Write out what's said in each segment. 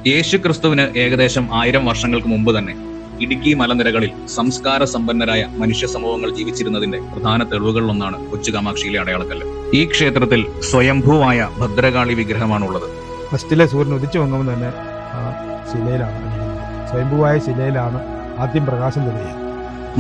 യേശു ക്രിസ്തുവിന് ഏകദേശം 1000 വർഷങ്ങൾക്ക് മുമ്പ് തന്നെ ഇടുക്കി മലനിരകളിൽ സംസ്കാര സമ്പന്നരായ മനുഷ്യ സമൂഹങ്ങൾ ജീവിച്ചിരുന്നതിന്റെ പ്രധാന തെളിവുകളിലൊന്നാണ് കൊച്ചു കാമാക്ഷിയിലെ അടയാളക്കല്ല്. ഈ ക്ഷേത്രത്തിൽ സ്വയംഭൂവായ ഭദ്രകാളി വിഗ്രഹമാണുള്ളത്. ഫസ്റ്റിലെ സൂര്യൻ ഉദിച്ചു വന്നപ്പോൾ തന്നെ ആ ശിലയിലാണ് സ്വയംഭൂവായ ശിലയിലാണ് ആദ്യം പ്രകാശം തെളിയുക.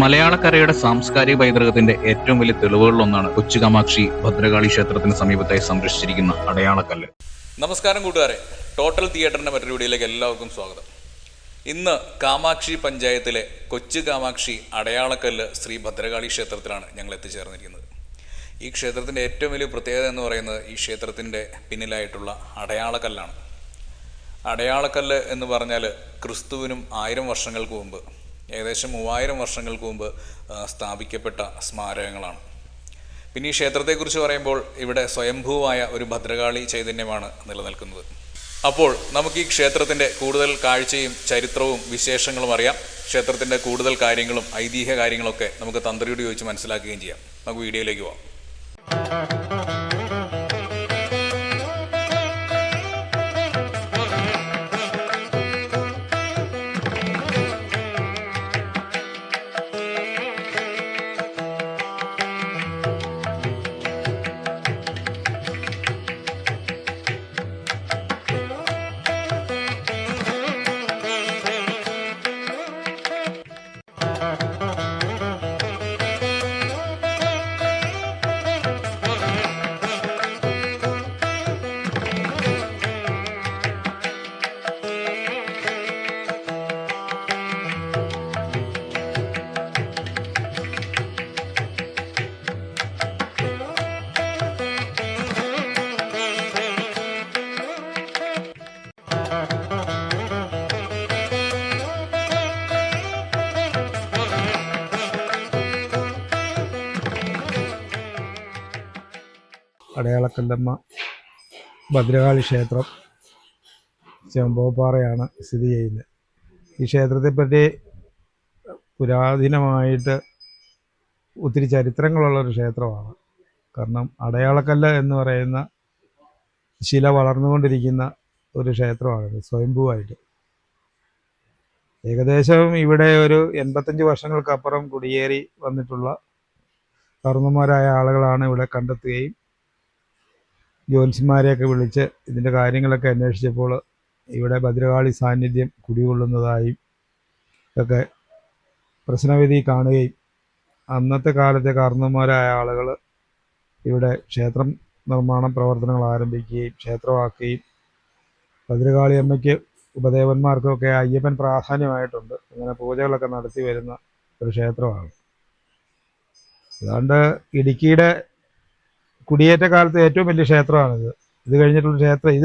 മലയാളക്കരയുടെ സാംസ്കാരിക പൈതൃകത്തിന്റെ ഏറ്റവും വലിയ തെളിവുകളിലൊന്നാണ് കൊച്ചു കാമാക്ഷി ഭദ്രകാളി ക്ഷേത്രത്തിന് സമീപത്തായി സംരക്ഷിച്ചിരിക്കുന്ന അടയാളക്കല്ല്. നമസ്കാരം കൂട്ടുകാരെ, ടോട്ടൽ തിയേറ്ററിന്റെ മറ്റൊരു വീഡിയോയിലേക്ക് എല്ലാവർക്കും സ്വാഗതം. ഇന്ന് കാമാക്ഷി പഞ്ചായത്തിലെ കൊച്ചു കാമാക്ഷി അടയാളക്കല്ല് ശ്രീ ഭദ്രകാളി ക്ഷേത്രത്തിലാണ് ഞങ്ങൾ എത്തിച്ചേർന്നിരിക്കുന്നത്. ഈ ക്ഷേത്രത്തിൻ്റെ ഏറ്റവും വലിയ പ്രത്യേകത എന്ന് പറയുന്നത് ഈ ക്ഷേത്രത്തിൻ്റെ പിന്നിലായിട്ടുള്ള അടയാളക്കല്ലാണ്. അടയാളക്കല്ല് എന്ന് പറഞ്ഞാൽ ക്രിസ്തുവിനും 1000 വർഷങ്ങൾക്ക് മുമ്പ്, ഏകദേശം 3000 വർഷങ്ങൾക്ക് മുമ്പ് സ്ഥാപിക്കപ്പെട്ട സ്മാരകങ്ങളാണ്. പിന്നെ ഈ ക്ഷേത്രത്തെക്കുറിച്ച് പറയുമ്പോൾ ഇവിടെ സ്വയംഭൂവായ ഒരു ഭദ്രകാളി ചൈതന്യമാണ് നിലനിൽക്കുന്നത്. അപ്പോൾ നമുക്ക് ഈ ക്ഷേത്രത്തിൻ്റെ കൂടുതൽ കാഴ്ചയും ചരിത്രവും വിശേഷങ്ങളും അറിയാം. ക്ഷേത്രത്തിൻ്റെ കൂടുതൽ കാര്യങ്ങളും ഐതിഹ്യ കാര്യങ്ങളൊക്കെ നമുക്ക് തന്ത്രിയോട് ചോദിച്ച് മനസ്സിലാക്കുകയും ചെയ്യാം. നമുക്ക് വീഡിയോയിലേക്ക് പോകാം. അടയാളക്കല്ലമ്മ ഭദ്രകാളി ക്ഷേത്രം ചെമ്പോപ്പാറയാണ് സ്ഥിതി ചെയ്യുന്നത്. ഈ ക്ഷേത്രത്തെപ്പറ്റി പുരാതനമായിട്ട് ഒത്തിരി ചരിത്രങ്ങളുള്ളൊരു ക്ഷേത്രമാണ്. കാരണം അടയാളക്കല്ല് എന്ന് പറയുന്ന ശില വളർന്നുകൊണ്ടിരിക്കുന്ന ഒരു ക്ഷേത്രമാണിത്, സ്വയംഭൂവായിട്ട്. ഏകദേശം ഇവിടെ ഒരു 85 വർഷങ്ങൾക്കപ്പുറം കുടിയേറി വന്നിട്ടുള്ള കർമ്മന്മാരായ ആളുകളാണ് ഇവിടെ കണ്ടെത്തുകയും ജ്യോത്സ്യന്മാരെയൊക്കെ വിളിച്ച് ഇതിൻ്റെ കാര്യങ്ങളൊക്കെ അന്വേഷിച്ചപ്പോൾ ഇവിടെ ഭദ്രകാളി സാന്നിധ്യം കുടികൊള്ളുന്നതായും ഒക്കെ പ്രശ്നവിധി കാണുകയും അന്നത്തെ കാലത്തെ കാരണവന്മാരായ ആളുകൾ ഇവിടെ ക്ഷേത്രം നിർമ്മാണം പ്രവർത്തനങ്ങൾ ആരംഭിക്കുകയും ക്ഷേത്രമാക്കുകയും ഭദ്രകാളി അമ്മയ്ക്ക് ഉപദേവന്മാർക്കൊക്കെ അയ്യപ്പൻ പ്രാധാന്യമായിട്ടുണ്ട്. അങ്ങനെ പൂജകളൊക്കെ നടത്തി വരുന്ന ഒരു ക്ഷേത്രമാണ്. അതുകൊണ്ട് ഇടുക്കിയുടെ കുടിയേറ്റ കാലത്ത് ഏറ്റവും വലിയ ക്ഷേത്രമാണിത്. ഇത്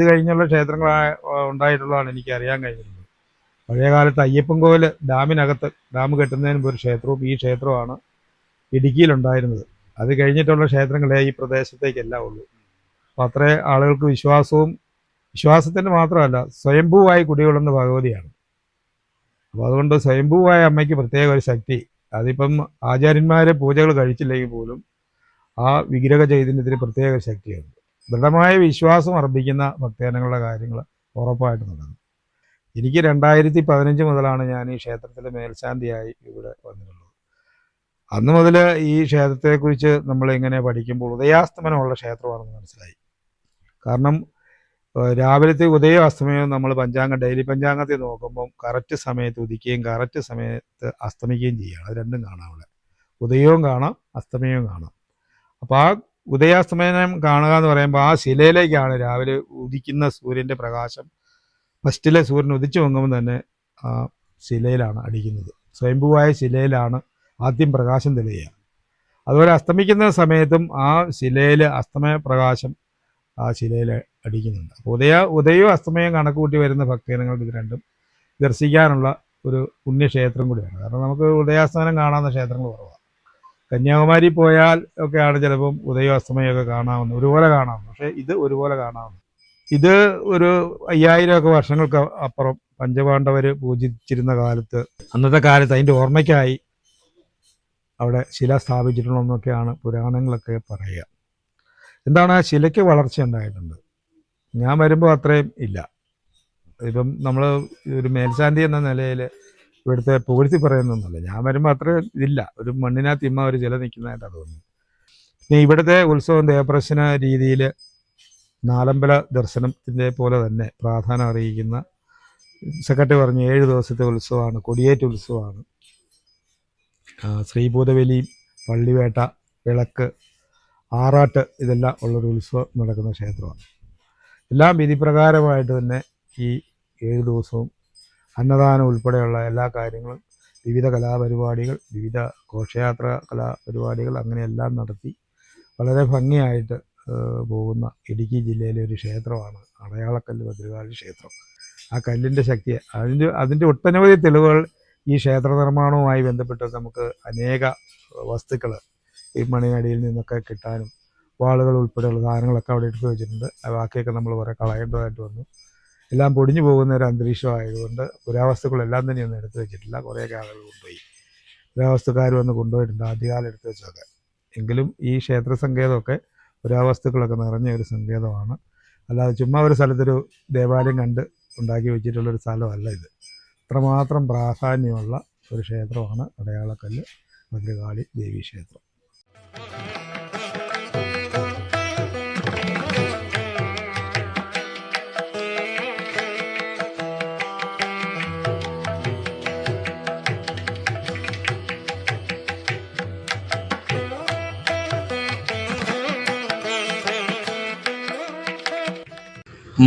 കഴിഞ്ഞുള്ള ക്ഷേത്രങ്ങൾ ഉണ്ടായിട്ടുള്ളതാണ് എനിക്ക് അറിയാൻ കഴിഞ്ഞിട്ടുള്ളത്. പഴയ കാലത്ത് അയ്യപ്പൻകോവിൽ ഡാമിനകത്ത്, ഡാം കെട്ടുന്നതിന് മുമ്പ് ഒരു ക്ഷേത്രവും ഈ ക്ഷേത്രമാണ് ഇടുക്കിയിലുണ്ടായിരുന്നത്. അത് കഴിഞ്ഞിട്ടുള്ള ക്ഷേത്രങ്ങളെ ഈ പ്രദേശത്തേക്കെല്ലാം ഉള്ളൂ. അപ്പോൾ അത്രേ ആളുകൾക്ക് വിശ്വാസത്തിൻ്റെ മാത്രമല്ല, സ്വയംഭൂവായി കുടികൊള്ളുന്ന ഭഗവതിയാണ്. അപ്പോൾ അതുകൊണ്ട് സ്വയംഭൂവായ അമ്മയ്ക്ക് പ്രത്യേക ഒരു ശക്തി, അതിപ്പം ആചാര്യന്മാർ പൂജകൾ കഴിച്ചില്ലെങ്കിൽ പോലും ആ വിഗ്രഹ ചൈതന്യത്തിന് പ്രത്യേക ശക്തിയുണ്ട്. ദൃഢമായ വിശ്വാസം അർപ്പിക്കുന്ന ഭക്തജനങ്ങളുടെ കാര്യങ്ങൾ ഉറപ്പായിട്ട് നടക്കും. എനിക്ക് 2015 മുതലാണ് ഞാൻ ഈ ക്ഷേത്രത്തിലെ മേൽശാന്തിയായി ഇവിടെ വന്നിട്ടുള്ളത്. അന്ന് മുതൽ ഈ ക്ഷേത്രത്തെക്കുറിച്ച് നമ്മളിങ്ങനെ പഠിക്കുമ്പോൾ ഉദയാസ്തമനമുള്ള ക്ഷേത്രമാണെന്ന് മനസ്സിലായി. കാരണം രാവിലത്തെ ഉദയവും അസ്തമയവും നമ്മൾ ഡെയിലി പഞ്ചാംഗത്തിൽ നോക്കുമ്പം കറക്റ്റ് സമയത്ത് ഉദിക്കുകയും കറക്റ്റ് സമയത്ത് അസ്തമിക്കുകയും ചെയ്യുകയാണ്. അത് രണ്ടും കാണാം ഇവിടെ. ഉദയവും കാണാം, അസ്തമയവും കാണാം. അപ്പോൾ ആ ഉദയാസ്തമനം കാണുക എന്ന് പറയുമ്പോൾ ആ ശിലയിലേക്കാണ് രാവിലെ ഉദിക്കുന്ന സൂര്യൻ്റെ പ്രകാശം. ഫസ്റ്റിലെ സൂര്യൻ ഉദിച്ചു പൊങ്ങുമ്പോൾ തന്നെ ആ ശിലയിലാണ് അടിക്കുന്നത്. സ്വയംഭൂവായ ശിലയിലാണ് ആദ്യം പ്രകാശം തെളിയുക. അതുപോലെ അസ്തമിക്കുന്ന സമയത്തും ആ ശിലയിൽ അസ്തമയ പ്രകാശം ആ ശിലയിൽ അടിക്കുന്നുണ്ട്. അപ്പോൾ ഉദയവും അസ്തമയവും കണക്ക് കൂട്ടി വരുന്ന ഭക്തജനങ്ങൾക്ക് ഇത് രണ്ടും ദർശിക്കാനുള്ള ഒരു പുണ്യക്ഷേത്രം കൂടിയാണ്. കാരണം നമുക്ക് ഉദയാസ്തമനം കാണാവുന്ന ക്ഷേത്രങ്ങൾ കുറവാണ്. കന്യാകുമാരി പോയാൽ ഒക്കെയാണ് ചിലപ്പം ഉദയം അസ്തമയമൊക്കെ കാണാവുന്നത്, ഒരുപോലെ കാണാവുന്നത്. പക്ഷേ ഇത് ഒരുപോലെ കാണാവുന്നത്. ഇത് ഒരു 5000 വർഷങ്ങൾക്ക് അപ്പുറം പഞ്ചപാണ്ഡവർ പൂജിച്ചിരുന്ന കാലത്ത്, അന്നത്തെ കാലത്ത് അതിൻ്റെ ഓർമ്മയ്ക്കായി അവിടെ ശില സ്ഥാപിച്ചിട്ടുള്ളതെന്നൊക്കെയാണ് പുരാണങ്ങളൊക്കെ പറയുക. എന്താണ്, ശിലയ്ക്ക് വളർച്ച ഉണ്ടായിട്ടുണ്ട്. ഞാൻ വരുമ്പോൾ അത്രയും ഇല്ല. ഇപ്പം നമ്മൾ ഒരു മേൽശാന്തി എന്ന നിലയിൽ ഇവിടുത്തെ പുകഴ്ത്തി പറയുന്നൊന്നുമല്ല. ഞാൻ വരുമ്പോൾ അത്ര ഇതില്ല, ഒരു മണ്ണിനകത്ത് ഇമ്മ ഒരു ചില നിൽക്കുന്നതായിട്ടാണ് തോന്നുന്നത്. പിന്നെ ഇവിടുത്തെ ഉത്സവം ദേവപ്രശ്ന രീതിയിൽ നാലമ്പല ദർശനത്തിൻ്റെ പോലെ തന്നെ പ്രാധാന്യം അറിയിക്കുന്ന, സെക്രട്ടറി പറഞ്ഞു 7 ദിവസത്തെ ഉത്സവമാണ്, കൊടിയേറ്റ് ഉത്സവമാണ്. ശ്രീഭൂതബലിയും പള്ളിവേട്ട, വിളക്ക്, ആറാട്ട് ഇതെല്ലാം ഉള്ളൊരു ഉത്സവം നടക്കുന്ന ക്ഷേത്രമാണ്. എല്ലാം വിധിപ്രകാരമായിട്ട് തന്നെ ഈ 7 ദിവസവും അന്നദാനം ഉൾപ്പെടെയുള്ള എല്ലാ കാര്യങ്ങളും, വിവിധ കലാപരിപാടികൾ, വിവിധ ഘോഷയാത്ര കലാപരിപാടികൾ അങ്ങനെയെല്ലാം നടത്തി വളരെ ഭംഗിയായിട്ട് പോകുന്ന ഇടുക്കി ജില്ലയിലെ ഒരു ക്ഷേത്രമാണ് അടയാളക്കല്ല് ഭദ്രകാളി ക്ഷേത്രം. ആ കല്ലിൻ്റെ ശക്തിയെ, അതിൻ്റെ ഒട്ടനവധി തെളിവുകൾ ഈ ക്ഷേത്ര നിർമ്മാണവുമായി ബന്ധപ്പെട്ട് നമുക്ക് അനേക വസ്തുക്കൾ ഈ മണിയടിയിൽ നിന്നൊക്കെ കിട്ടാനും, വാളുകൾ ഉൾപ്പെടെയുള്ള സാധനങ്ങളൊക്കെ അവിടെ എടുത്തു വെച്ചിട്ടുണ്ട്. ബാക്കിയൊക്കെ നമ്മൾ കുറേ കളയേണ്ടതായിട്ട് വന്നു. എല്ലാം പൊടിഞ്ഞു പോകുന്ന ഒരു അന്തരീക്ഷമായതുകൊണ്ട് പുരാവസ്തുക്കളെല്ലാം തന്നെ ഒന്നും എടുത്തു വെച്ചിട്ടില്ല. കുറേയൊക്കെ ആളുകൾ കൊണ്ടുപോയി, പുരാവസ്തുക്കാർ വന്ന് കൊണ്ടുപോയിട്ടുണ്ട് ആദ്യകാലം എടുത്തു വെച്ചൊക്കെ. എങ്കിലും ഈ ക്ഷേത്ര സങ്കേതമൊക്കെ പുരാവസ്തുക്കളൊക്കെ നിറഞ്ഞ ഒരു സങ്കേതമാണ്. അല്ലാതെ ചുമ്മാ ഒരു സ്ഥലത്തൊരു ദേവാലയം കണ്ട് ഉണ്ടാക്കി വെച്ചിട്ടുള്ളൊരു സ്ഥലമല്ല ഇത്. അത്രമാത്രം പ്രാധാന്യമുള്ള ഒരു ക്ഷേത്രമാണ് അടയാളക്കല്ല് ഭദ്രകാളി ദേവി ക്ഷേത്രം.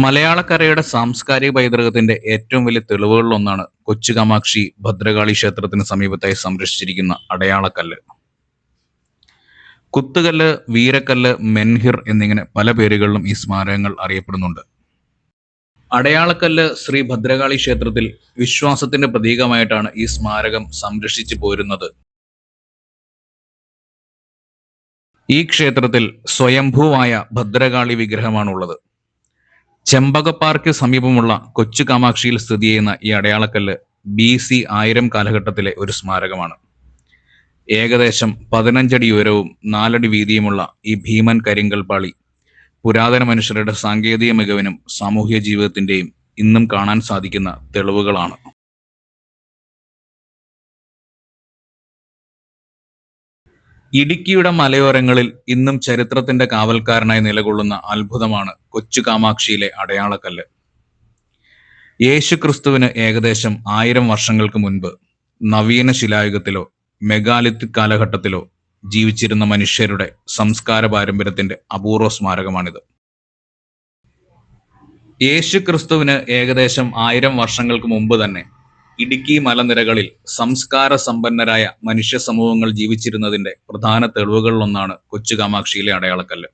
മലയാളക്കരയുടെ സാംസ്കാരിക പൈതൃകത്തിന്റെ ഏറ്റവും വലിയ തെളിവുകളിലൊന്നാണ് കൊച്ചു കാമാക്ഷി ഭദ്രകാളി ക്ഷേത്രത്തിന് സമീപത്തായി സംരക്ഷിച്ചിരിക്കുന്ന അടയാളക്കല്ല്. കുത്തുകല്ല്, വീരക്കല്ല്, മെൻഹിർ എന്നിങ്ങനെ പല പേരുകളിലും ഈ സ്മാരകങ്ങൾ അറിയപ്പെടുന്നുണ്ട്. അടയാളക്കല്ല് ശ്രീ ഭദ്രകാളി ക്ഷേത്രത്തിൽ വിശ്വാസത്തിന്റെ പ്രതീകമായിട്ടാണ് ഈ സ്മാരകം സംരക്ഷിച്ചു പോരുന്നത്. ഈ ക്ഷേത്രത്തിൽ സ്വയംഭൂവായ ഭദ്രകാളി വിഗ്രഹമാണുള്ളത്. ചെമ്പകപ്പാറയ്ക്ക് സമീപമുള്ള കൊച്ചു കാമാക്ഷിയിൽ സ്ഥിതി ചെയ്യുന്ന ഈ അടയാളക്കല്ല് BC 1000 കാലഘട്ടത്തിലെ ഒരു സ്മാരകമാണ്. ഏകദേശം 15 അടി ഉയരവും 4 അടി വീതിയുമുള്ള ഈ ഭീമൻ കരിങ്കൽപ്പാളി പുരാതന മനുഷ്യരുടെ സാങ്കേതിക മികവിനും സാമൂഹ്യ ജീവിതത്തിന്റെയും ഇന്നും കാണാൻ സാധിക്കുന്ന തെളിവുകളാണ്. ഇടുക്കിയുടെ മലയോരങ്ങളിൽ ഇന്നും ചരിത്രത്തിന്റെ കാവൽക്കാരനായി നിലകൊള്ളുന്ന അത്ഭുതമാണ് കൊച്ചു കാമാക്ഷിയിലെ അടയാളക്കല്ല്. യേശു ക്രിസ്തുവിന് ഏകദേശം 1000 വർഷങ്ങൾക്ക് മുൻപ് നവീന ശിലായുഗത്തിലോ മെഗാലിത്തിക് കാലഘട്ടത്തിലോ ജീവിച്ചിരുന്ന മനുഷ്യരുടെ സംസ്കാര പാരമ്പര്യത്തിന്റെ അപൂർവ സ്മാരകമാണിത്. യേശു ക്രിസ്തുവിന് ഏകദേശം 1000 വർഷങ്ങൾക്ക് മുമ്പ് തന്നെ ഇടുക്കി മലനിരകളിൽ സംസ്കാര സമ്പന്നരായ മനുഷ്യ സമൂഹങ്ങൾ ജീവിച്ചിരുന്നതിന്റെ പ്രധാന തെളിവുകളിലൊന്നാണ് കൊച്ചു കാമാക്ഷിയിലെ അടയാളക്കല്ല്.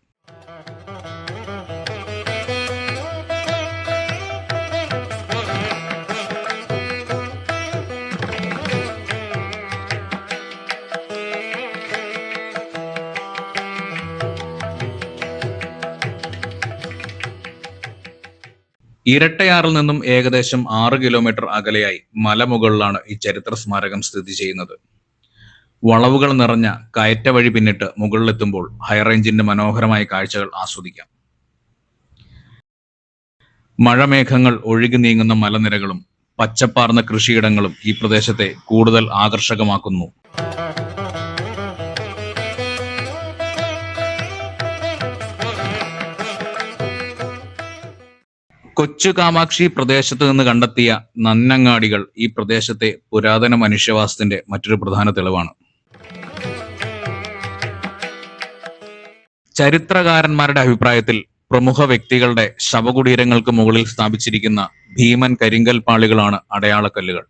ഇരട്ടയാറിൽ നിന്നും ഏകദേശം 6 കിലോമീറ്റർ അകലെയായി മലമുകളിലാണ് ഈ ചരിത്ര സ്മാരകം സ്ഥിതി ചെയ്യുന്നത്. വളവുകൾ നിറഞ്ഞ കയറ്റ വഴി പിന്നിട്ട് മുകളിലെത്തുമ്പോൾ ഹൈറേഞ്ചിന്റെ മനോഹരമായ കാഴ്ചകൾ ആസ്വദിക്കാം. മഴമേഘങ്ങൾ ഒഴുകി നീങ്ങുന്ന മലനിരകളും പച്ചപ്പാർന്ന കൃഷിയിടങ്ങളും ഈ പ്രദേശത്തെ കൂടുതൽ ആകർഷകമാക്കുന്നു. കൊച്ചു കാമാക്ഷി പ്രദേശത്ത് നിന്ന് കണ്ടെത്തിയ നന്നങ്ങാടികൾ ഈ പ്രദേശത്തെ പുരാതന മനുഷ്യവാസത്തിന്റെ മറ്റൊരു പ്രധാന തെളിവാണ്. ചരിത്രകാരന്മാരുടെ അഭിപ്രായത്തിൽ പ്രമുഖ വ്യക്തികളുടെ ശവകുടീരങ്ങൾക്ക് മുകളിൽ സ്ഥാപിച്ചിരിക്കുന്ന ഭീമൻ കരിങ്കൽ പാളികളാണ് അടയാളക്കല്ലുകൾ.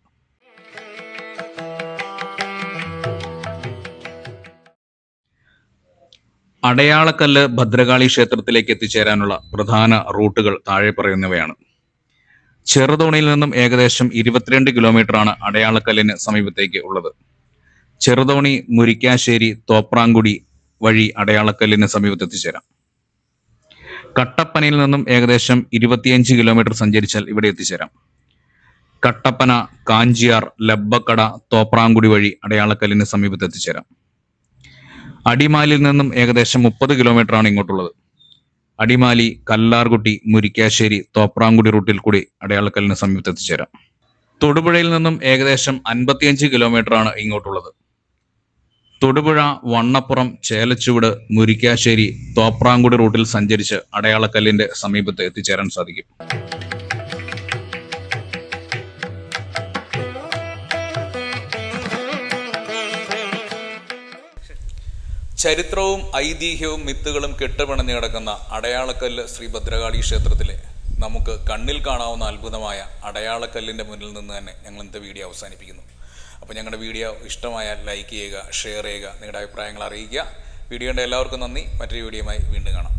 അടയാളക്കല്ല് ഭദ്രകാളി ക്ഷേത്രത്തിലേക്ക് എത്തിച്ചേരാനുള്ള പ്രധാന റൂട്ടുകൾ താഴെ പറയുന്നവയാണ്. ചെറുതോണിയിൽ നിന്നും ഏകദേശം 22 കിലോമീറ്ററാണ് അടയാളക്കല്ലിന് സമീപത്തേക്ക് ഉള്ളത്. ചെറുതോണി, മുരിക്കാശ്ശേരി, തോപ്രാംകുടി വഴി അടയാളക്കല്ലിന് സമീപത്ത് എത്തിച്ചേരാം. കട്ടപ്പനയിൽ നിന്നും ഏകദേശം 25 കിലോമീറ്റർ സഞ്ചരിച്ചാൽ ഇവിടെ എത്തിച്ചേരാം. കട്ടപ്പന, കാഞ്ചിയാർ, ലബ്ബക്കട, തോപ്രാംകുടി വഴി അടയാളക്കല്ലിന് സമീപത്ത് എത്തിച്ചേരാം. അടിമാലിൽ നിന്നും ഏകദേശം 30 കിലോമീറ്റർ ആണ് ഇങ്ങോട്ടുള്ളത്. അടിമാലി, കല്ലാർകുട്ടി, മുരിക്കാശ്ശേരി, തോപ്രാംകുടി റൂട്ടിൽ കൂടി അടയാളക്കല്ലിന് സമീപത്ത് എത്തിച്ചേരാം. തൊടുപുഴയിൽ നിന്നും ഏകദേശം 55 കിലോമീറ്ററാണ് ഇങ്ങോട്ടുള്ളത്. തൊടുപുഴ, വണ്ണപ്പുറം, ചേലച്ചുവട്, മുരിക്കാശ്ശേരി, തോപ്രാംകുടി റൂട്ടിൽ സഞ്ചരിച്ച് അടയാളക്കല്ലിന്റെ സമീപത്ത് എത്തിച്ചേരാൻ സാധിക്കും. ചരിത്രവും ഐതിഹ്യവും മിത്തുകളും കെട്ടുപിണഞ്ഞു കിടക്കുന്ന അടയാളക്കല്ല് ശ്രീ ഭദ്രകാളി ക്ഷേത്രത്തിലെ നമുക്ക് കണ്ണിൽ കാണാവുന്ന അത്ഭുതമായ അടയാളക്കല്ലിൻ്റെ മുന്നിൽ നിന്ന് തന്നെ ഞങ്ങൾ ഇന്നത്തെ വീഡിയോ അവസാനിപ്പിക്കുന്നു. അപ്പോൾ ഞങ്ങളുടെ വീഡിയോ ഇഷ്ടമായാൽ ലൈക്ക് ചെയ്യുക, ഷെയർ ചെയ്യുക, നിങ്ങളുടെ അഭിപ്രായങ്ങൾ അറിയിക്കുക. വീഡിയോയുടെ എല്ലാവർക്കും നന്ദി. മറ്റൊരു വീഡിയോയുമായി വീണ്ടും കാണാം.